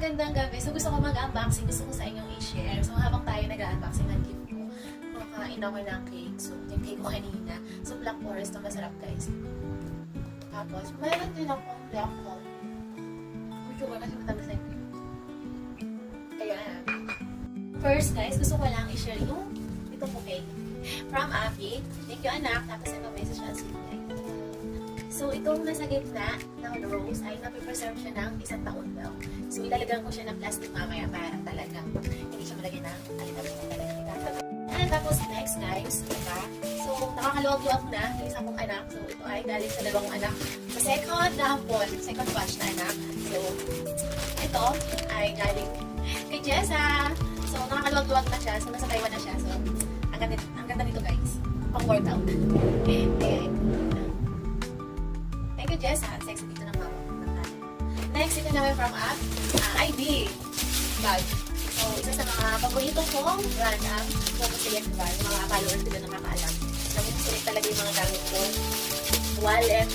magandang gabi. So gusto ko mag-unboxing. Gusto ko sa inyong i-share. So habang tayo nag-unboxing ng gift ko, makain ako ng cake. So yung cake ko kanina. So Black Forest na masarap guys. Tapos mayroon din akong Black Hole. Gusto ko kasi matamis na yung ayan. First guys, gusto ko lang i-share yung ito po cake. From Abby. Thank you anak. Tapos ito message na sige. So, itong nasa gitna ng rose ay napipreserve siya ng 1 taon daw. So, ilalagyan ko siya ng plastic mamaya para talagang hindi siya malagyan ng alitabi na talaga. And tapos next guys, diba? So, nakakaluwag-luwag na yung isa kong anak. So, ito ay galing sa dalawang anak. Sa second batch na anak. So, ito ay galing kay Jessa. So, nakakaluwag-luwag na siya. So, nasa Taiwan na siya. So, ang ganda nito guys. Pang-workout. Ayan. Thank you, Jess. Sexy dito ng mama ko. Next, ito naman from ID bag. So, isa sa mga paborito kong brand ang Focus Select bag. Yung mga followers ko na nakakaalam. Nag-select talaga yung mga gamit ko. Wallet.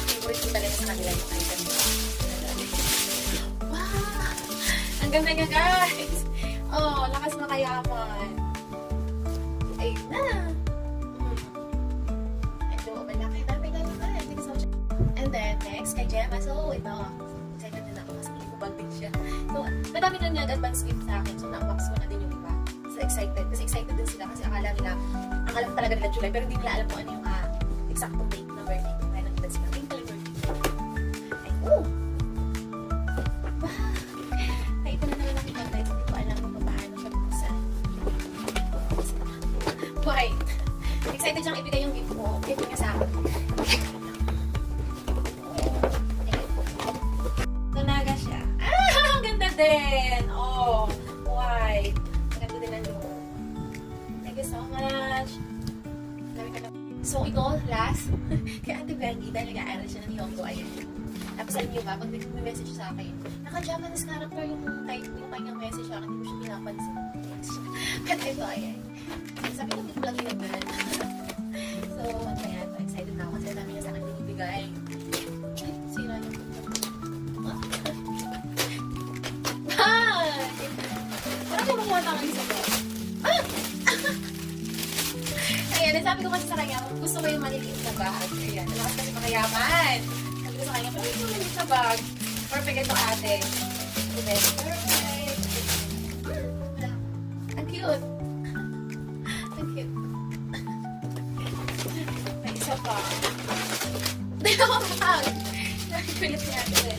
Favorite ko talaga sa kanila yung item ko. Wow! Ang ganda nga, guys! Oh, lakas makayaman. Ayun na! And then, next, kay Gemma. So, ito, excited din ako kasi bag din siya. So, madami na niya advance gift sa akin. So, na-unbox ko na din yung iba. So, excited. Kasi excited din sila kasi akala talaga nila July, pero hindi nila alam kung ano yung exact date ng birthday ko. Kaya nakita sila. Yung pala birthday ko. Ay, oh! Wow! Ay, ito na naman ang ipag. Hindi ko alam kung paano siya buksan. White. Excited siyang ibigay yung gift ko. Gift niya sa akin. Din. Oh, white. Maganda din ang loob. Thank you so much. So, ito, last. Kay Ate Becky, dahil nag-aaral siya ng Nihongo. Ayan. Tapos, alam niyo ba, pag may message sa akin, naka-Japanese character yung kanyang message sa akin, hindi ko siya pinapansin. At ito, ayan. Sabi ko, hindi ko lagi naman. So, ayan. Excited na ako kasi dami niya sa akin binibigay. Sira niya po. Parang ang isa ko. Ayan, sabi ko kasi sa kanya, gusto ko yung maliliit na bag. Ayan, malakas kasi makayaman. Sabi ko sa kanya, pero yung maliliit na bag. Perfect ito ate. Perfect. Ang cute. Ang cute. May isa pa. Dalawang bag. Nakulit niya ito.